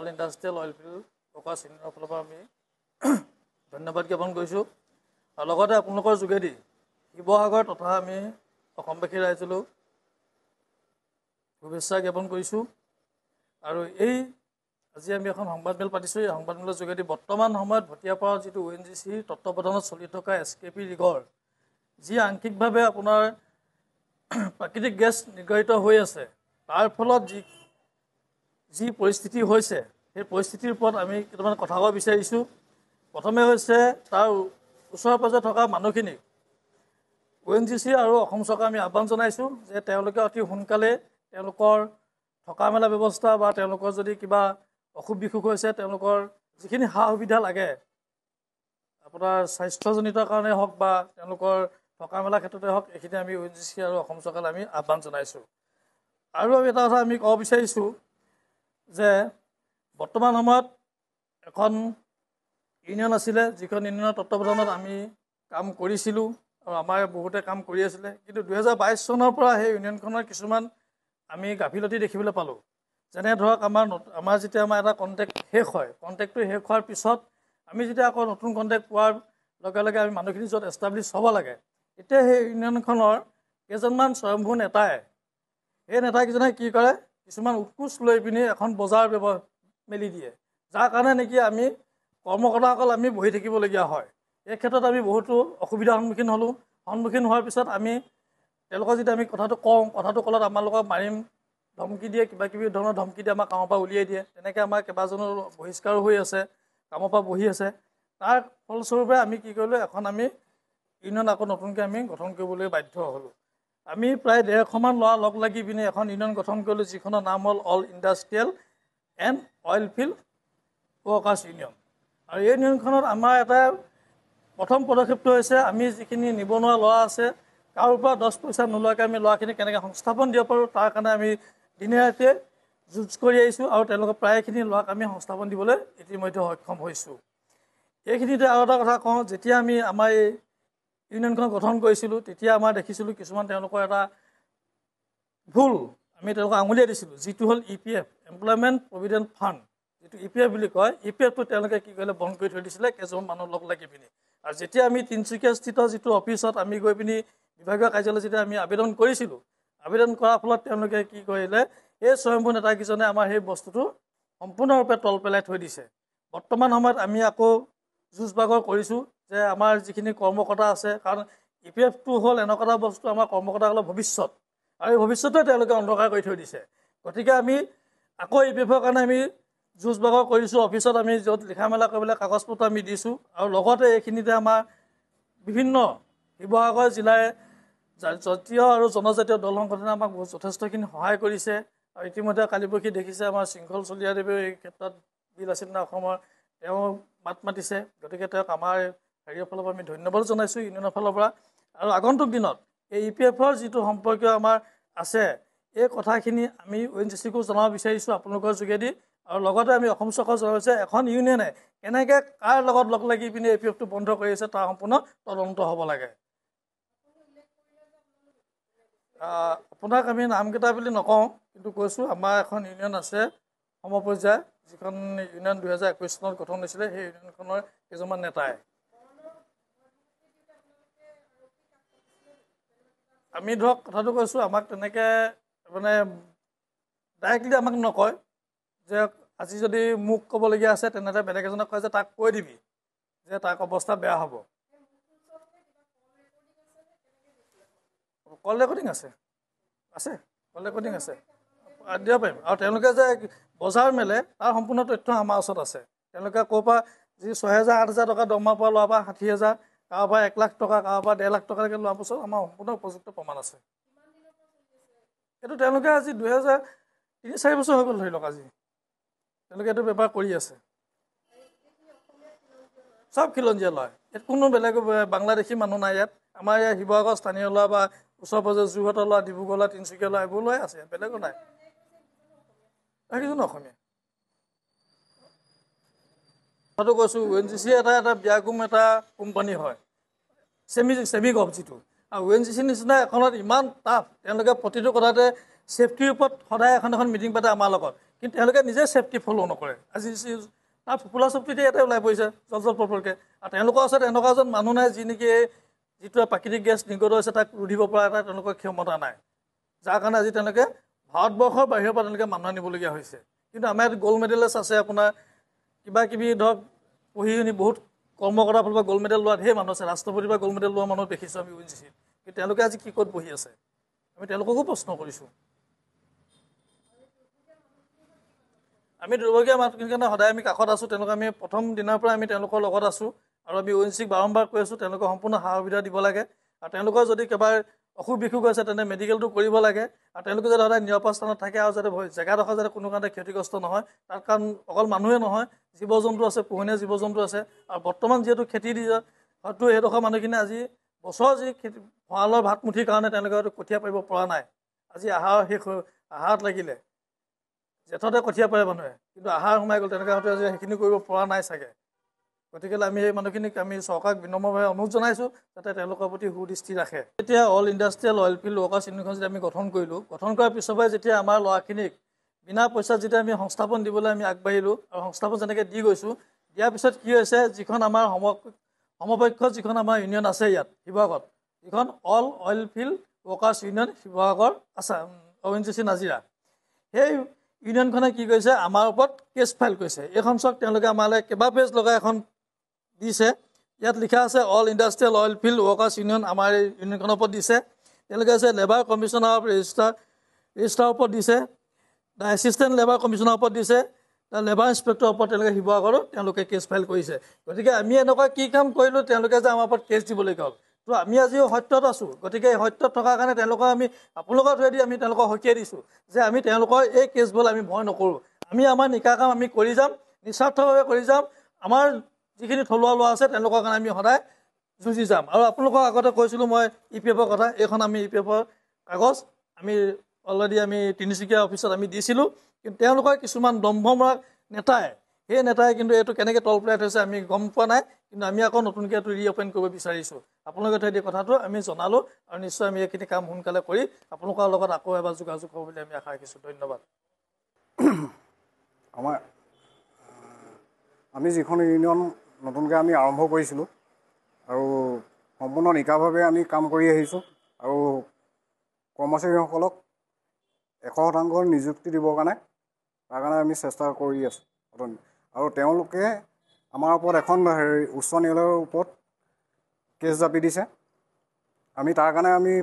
All industrial oil field workers ইউনিয়নৰ ফালৰ পৰা আমি ধন্যবাদ জ্ঞাপন কৰিছোঁ। আৰু লগতে আপোনালোকৰ যোগেদি শিৱসাগৰ তথা আমি অসমবাসী ৰাইজলৈও শুভেচ্ছা জ্ঞাপন কৰিছোঁ। আৰু আজি আমি এখন সংবাদমেল পাতিছোঁ। এই সংবাদমেলৰ যোগেদি বৰ্তমান সময়ত ভটিয়াপাৰাৰ যিটো ONGC তত্ত্বাৱধানত চলি থকা SKP ৰিগৰ যি আংশিকভাৱে আপোনাৰ প্ৰাকৃতিক গেছ নিৰ্গৰিত হৈ আছে, তাৰ ফলত যি পৰিস্থিতি হৈছে, সেই পৰিস্থিতিৰ ওপৰত আমি কেইটামান কথা ক'ব বিচাৰিছোঁ। প্ৰথমে হৈছে তাৰ ওচৰে পাঁজৰে থকা মানুহখিনিক ONGC আৰু অসম চৰকাৰ আমি আহ্বান জনাইছোঁ যে তেওঁলোকে অতি সোনকালে তেওঁলোকৰ থকা মেলা ব্যৱস্থা বা তেওঁলোকৰ যদি কিবা অসুখ বিসুখ হৈছে তেওঁলোকৰ যিখিনি সা সুবিধা লাগে আপোনাৰ স্বাস্থ্যজনিত কাৰণে হওক বা তেওঁলোকৰ থকা মেলা ক্ষেত্ৰতে হওক, এইখিনি আমি ONGC আৰু অসম চৰকাৰলৈ আমি আহ্বান জনাইছোঁ। আৰু এটা কথা আমি ক'ব বিচাৰিছোঁ যে বৰ্তমান সময়ত এখন ইউনিয়ন আছিলে, যিখন ইউনিয়নৰ তত্ত্বাৱধানত আমি কাম কৰিছিলোঁ আৰু আমাৰ বহুতে কাম কৰি আছিলে। কিন্তু 2022 চনৰ পৰা সেই ইউনিয়নখনৰ কিছুমান আমি গাফিলতি দেখিবলৈ পালোঁ। যেনে ধৰক আমাৰ যেতিয়া আমাৰ এটা কণ্টেক্ট শেষ হয়, কণ্টেক্টটো শেষ হোৱাৰ পিছত আমি যেতিয়া আকৌ নতুন কণ্টেক্ট পোৱাৰ লগে লগে আমি মানুহখিনি য'ত এষ্টাব্লিছ হ'ব লাগে, এতিয়া সেই ইউনিয়নখনৰ কেইজনমান স্বয়ম্ভূ নেতাই সেই নেতাকেইজনে কি কৰে, কিছুমান উৎকোচ লৈ পিনি এখন বজাৰ মেলি দিয়ে, যাৰ কাৰণে নেকি আমি কৰ্মকৰ্তাসকল আমি বহি থাকিবলগীয়া হয়। এই ক্ষেত্ৰত আমি বহুতো অসুবিধাৰ সন্মুখীন হ'লোঁ। সন্মুখীন হোৱাৰ পিছত তেওঁলোকক যেতিয়া আমি কথাটো কওঁ, কথাটো ক'লত আমালোকক মাৰিম ধমকি দিয়ে, কিবা কিবি ধৰণৰ ধমকি দিয়ে, আমাৰ কামৰ পৰা উলিয়াই দিয়ে। তেনেকৈ আমাৰ কেইবাজনো বহিষ্কাৰো হৈ আছে, কামৰ পৰা বহি আছে। তাৰ ফলস্বৰূপে আমি কি কৰিলোঁ, এখন আমি ইউনিয়ন আকৌ নতুনকৈ আমি গঠন কৰিবলৈ বাধ্য হ'লোঁ। আমি প্ৰায় 150মান ল'ৰা লগ লাগি পিনি এখন ইউনিয়ন গঠন কৰিলোঁ, যিখনৰ নাম হ'ল all industrial and oil field workers union. আৰু এই ইউনিয়নখনত আমাৰ এটা প্ৰথম পদক্ষেপটো হৈছে আমি যিখিনি নিবনুৱা ল'ৰা আছে, কাৰো পৰা 10 পইচা নোলোৱাকৈ আমি ল'ৰাখিনিক কেনেকৈ সংস্থাপন দিব পাৰোঁ, তাৰ কাৰণে আমি দিনে ৰাতিয়ে যুঁজ কৰি আহিছোঁ আৰু তেওঁলোকৰ প্ৰায়খিনি ল'ৰাক আমি সংস্থাপন দিবলৈ ইতিমধ্যে সক্ষম হৈছোঁ। এইখিনিতে আৰু এটা কথা কওঁ, যেতিয়া আমি আমাৰ এই ইউনিয়নখন গঠন কৰিছিলোঁ, তেতিয়া আমাৰ দেখিছিলোঁ কিছুমান তেওঁলোকৰ এটা ভুল আমি তেওঁলোকক আঙুলিয়াই দিছিলোঁ, যিটো হ'ল EPF এমপ্লয়মেণ্ট প্ৰভিডেণ্ট ফাণ্ড, যিটো EPF বুলি কয়। EPFটো তেওঁলোকে কি কৰিলে, বন্ধ কৰি থৈ দিছিলে কেইজনমান মানুহ লগ লাগি পিনি। আৰু যেতিয়া আমি তিনিচুকীয়াস্থিত যিটো অফিচত আমি গৈ পিনি বিভাগীয় কাৰ্যালয়ত যেতিয়া আমি আবেদন কৰিছিলোঁ, আবেদন কৰাৰ ফলত তেওঁলোকে কি কৰিলে, এই স্বয়ম্ভূ নেতাকেইজনে আমাৰ সেই বস্তুটো সম্পূৰ্ণৰূপে তল পেলাই থৈ দিছে। বৰ্তমান সময়ত আমি আকৌ যুঁজ বাগৰ কৰিছোঁ যে আমাৰ যিখিনি কৰ্মকৰ্তা আছে, কাৰণ EPFটো হ'ল এনেকুৱা এটা বস্তু, আমাৰ কৰ্মকৰ্তাসকলৰ ভৱিষ্যত, আৰু এই ভৱিষ্যতে তেওঁলোকে অন্ধকাৰ কৰি থৈ দিছে। গতিকে আমি আকৌ EPFৰ কাৰণে আমি যুঁজ বাগৰ কৰিছোঁ। অফিচত আমি য'ত লিখা মেলা কৰিবলৈ কাগজ পত্ৰ আমি দিছোঁ, আৰু লগতে এইখিনিতে আমাৰ বিভিন্ন শিৱসাগৰ জিলাৰ জাতীয় আৰু জনজাতীয় দল সংগঠনে আমাক যথেষ্টখিনি সহায় কৰিছে। আৰু ইতিমধ্যে কালি পৰহি দেখিছে আমাৰ শৃংখল চলিহাদেৱেও এই ক্ষেত্ৰত বিল আছিল অসমৰ, তেওঁ মাত মাতিছে। গতিকে তেওঁক আমাৰ হেৰিয়ৰ ফালৰ পৰা আমি ধন্যবাদ জনাইছোঁ ইউনিয়নৰ ফালৰ পৰা। আৰু আগন্তুক দিনত এই EPFৰ যিটো সম্পৰ্কীয় আমাৰ আছে, এই কথাখিনি আমি ONGCকো জনাব বিচাৰিছোঁ আপোনালোকৰ যোগেদি। আৰু লগতে আমি অসম চৰকাৰক জনাইছোঁ এখন ইউনিয়নে কেনেকৈ কাৰ লগত লগ লাগি পিনি EPFটো বন্ধ কৰি আছে, তাৰ সম্পূৰ্ণ তদন্ত হ'ব লাগে। আপোনাক আমি নামকেইটা বুলি নকওঁ, কিন্তু কৈছোঁ আমাৰ এখন ইউনিয়ন আছে সমপৰ্যায়, যিখন ইউনিয়ন 2021 চনত গঠন হৈছিলে। সেই ইউনিয়নখনৰ কেইজনমান নেতাই আমি ধৰক কথাটো কৈছোঁ, আমাক তেনেকৈ মানে ডাইৰেক্টলি আমাক নকয় যে আজি যদি মোক ক'বলগীয়া আছে, তেনেহ'লে বেলেগ এজনক কয় যে তাক কৈ দিবি যে তাক অৱস্থা বেয়া হ'ব। কল ৰেকৰ্ডিং আছে, কল ৰেকৰ্ডিং আছে, দিব পাৰিম। আৰু তেওঁলোকে যে বজাৰ মেলে, তাৰ সম্পূৰ্ণ তথ্য আমাৰ ওচৰত আছে। তেওঁলোকে ক'ৰ পৰা যি 6,000-8,000 টকা দৰমহা পোৱা ল'ৰা পৰা 60,000, কাৰোবাৰ পৰা 1 লাখ টকা, কাৰোবাৰ পৰা 1.5 লাখ টকালৈকে লোৱাৰ পাছত আমাৰ সম্পূৰ্ণ উপযুক্ত প্ৰমাণ আছে। এইটো তেওঁলোকে আজি 3-4 বছৰ হৈ গ'ল ধৰি লওক, আজি তেওঁলোকে এইটো বেপাৰ কৰি আছে। চব খিলঞ্জীয়া ল'ৰা, ইয়াত কোনো বেলেগ বাংলাদেশী মানুহ নাই। ইয়াত আমাৰ ইয়াত শিৱসাগৰ স্থানীয় ল'ৰা বা ওচৰ পাজৰ যোৰহাটৰ ল'ৰা, ডিব্ৰুগড় ল'ৰা, তিনিচুকীয়া ল'ৰা, এইবোৰ ল'ৰাই আছে, বেলেগো নাই। সেইকেইজন অসমীয়া। কথাটো কৈছোঁ, ONGC এটা ব্যাগুম এটা কোম্পানী হয়, চেমি গভ যিটো। আৰু ONGC নিচিনা এখনত ইমান টাফ, তেওঁলোকে প্ৰতিটো কথাতে ছেফটিৰ ওপৰত সদায় এখন মিটিং পাতে আমাৰ লগত। কিন্তু তেওঁলোকে নিজে ছেফটি ফ'ল' নকৰে আজি তাৰ ফোপোলা চুক্তিতে ইয়াতে ওলাই পৰিছে জল প্ৰপৰকৈ আৰু তেওঁলোকৰ ওচৰত এনেকুৱা এজন মানুহ নাই যি নেকি যিটো প্ৰাকৃতিক গেছ নিৰ্গত হৈছে তাক ৰুধিব পৰা এটা তেওঁলোকৰ ক্ষমতা নাই যাৰ কাৰণে আজি তেওঁলোকে ভাৰতবৰ্ষৰ বাহিৰৰ পৰা তেওঁলোকে মানুহ আনিবলগীয়া হৈছে কিন্তু আমাৰ ইয়াত গ'ল্ড মেডেলিষ্ট আছে আপোনাৰ কিবা কিবি ধৰক পঢ়ি শুনি বহুত কৰ্মকৰ্তাৰ ফালৰ পৰা গ'ল্ড মেডেল লোৱা ঢেৰ মানুহ আছে ৰাষ্ট্ৰপতিৰ পৰা গ'ল্ড মেডেল লোৱা মানুহ দেখিছোঁ আমি UNGC-ত কিন্তু তেওঁলোকে আজি কি ক'ত বহি আছে আমি তেওঁলোককো প্ৰশ্ন কৰিছোঁ আমি দুৰ্ভগীয়া মানুহখিনিৰ কাৰণে সদায় আমি কাষত আছোঁ তেওঁলোকে আমি প্ৰথম দিনৰ পৰা আমি তেওঁলোকৰ লগত আছোঁ আৰু আমি UNGC-ক বাৰম্বাৰ কৈ আছোঁ তেওঁলোকক সম্পূৰ্ণ সা সুবিধা দিব লাগে আৰু তেওঁলোকৰ যদি কেবাৰ অসুখ বিসুখ হৈছে তেনে মেডিকেলটো কৰিব লাগে আৰু তেওঁলোকে যাতে সদায় নিৰাপদ স্থানত থাকে আৰু যাতে জেগাডোখৰ যাতে কোনো কাৰণে ক্ষতিগ্ৰস্ত নহয় তাৰ কাৰণ অকল মানুহে নহয় জীৱ জন্তু আছে পোহনীয়া জীৱ জন্তু আছে আৰু বৰ্তমান যিহেতু খেতি দি হয়তো সেইডোখৰ মানুহখিনি আজি বছৰ যি ভঁৰালৰ ভাতমুঠিৰ কাৰণে তেওঁলোকে হয়তো কঠীয়া পাৰিব পৰা নাই আজি আহাৰ শেষ আহাৰত লাগিলে জেঠতে কঠীয়া পাৰে মানুহে কিন্তু আহাৰ সোমাই গ'ল তেনেকৈ হয়তো আজি সেইখিনি কৰিব পৰা নাই চাগে গতিকে আমি সেই মানুহখিনিক আমি চৰকাৰক বিনম্ৰভাৱে অনুৰোধ জনাইছোঁ যাতে তেওঁলোকৰ প্ৰতি সুদৃষ্টি ৰাখে এতিয়া all industrial oil field workers ইউনিয়নখন যেতিয়া আমি গঠন কৰিলোঁ গঠন কৰাৰ পিছৰ পৰাই যেতিয়া আমাৰ ল'ৰাখিনিক বিনা পইচাত যেতিয়া আমি সংস্থাপন দিবলৈ আমি আগবাঢ়িলোঁ আৰু সংস্থাপন যেনেকৈ দি গৈছোঁ দিয়াৰ পিছত কি হৈছে যিখন আমাৰ সমপক্ষ যিখন আমাৰ ইউনিয়ন আছে ইয়াত শিৱসাগৰত যিখন all oil field workers union Sivasagar আছে ONGC নাজিৰা সেই ইউনিয়নখনে কি কৰিছে আমাৰ ওপৰত কেছ ফাইল কৰিছে এইখন চাওক তেওঁলোকে আমালৈ কেইবা পেজ লগাই এখন দিছে ইয়াত লিখা আছে all industrial oil field workers union আমাৰ এই ইউনিয়নখনৰ ওপৰত দিছে তেওঁলোকে আছে লেবাৰ কমিশ্যনাৰ অফ ৰেজিষ্টাৰৰ ওপৰত দিছে দ্য এছিষ্টেণ্ট লেবাৰ কমিশ্যনাৰৰ ওপৰত দিছে দ্য লেবাৰ ইনস্পেক্টৰৰ ওপৰত তেওঁলোকে শিৱসাগৰত তেওঁলোকে কেছ ফাইল কৰিছে গতিকে আমি এনেকুৱা কি কাম কৰিলোঁ তেওঁলোকে যে আমাৰ ওপৰত কেছ দিবলগীয়া হ'ল তো আমি আজিও সত্যত আছোঁ গতিকে এই সত্যত থকাৰ কাৰণে তেওঁলোকক আমি আপোনালোকৰ থ্ৰুৱেদি আমি তেওঁলোকক সকীয়াই দিছোঁ যে আমি তেওঁলোকৰ এই কেছবোৰ আমি ভয় নকৰোঁ আমি আমাৰ নিকা কাম আমি কৰি যাম নিস্বাৰ্থভাৱে কৰি যাম আমাৰ যিখিনি থলুৱা লোৱা আছে তেওঁলোকৰ কাৰণে আমি সদায় যুঁজি যাম আৰু আপোনালোকক আগতে কৈছিলোঁ মই EPF-ৰ কথা এইখন আমি EPF-ৰ কাগজ আমি অলৰেডি আমি তিনিচুকীয়া অফিচত আমি দিছিলোঁ কিন্তু তেওঁলোকৰ কিছুমান দম্ভমূলক নেতাই সেই নেতাই কিন্তু এইটো কেনেকৈ তলপেলাই থৈছে আমি গম পোৱা নাই কিন্তু আমি আকৌ নতুনকৈ এইটো ৰিঅ'পেন কৰিব বিচাৰিছোঁ আপোনালোকে থৈ কথাটো আমি জনালোঁ আৰু নিশ্চয় আমি এইখিনি কাম সোনকালে কৰি আপোনালোকৰ লগত আকৌ এবাৰ যোগাযোগ হ'ব বুলি আমি আশা ৰাখিছোঁ ধন্যবাদ আমি যিখন ইউনিয়ন নতুনকৈ আমি আৰম্ভ কৰিছিলোঁ আৰু সম্পূৰ্ণ নিকাভাৱে আমি কাম কৰি আহিছোঁ আৰু কৰ্মচাৰীসকলক 100% নিযুক্তি দিবৰ কাৰণে তাৰ কাৰণে আমি চেষ্টা কৰি আছোঁ আৰু তেওঁলোকে আমাৰ ওপৰত এখন উচ্চ ন্যায়ালয়ৰ ওপৰত কেছ জাপি দিছে আমি তাৰ কাৰণে আমি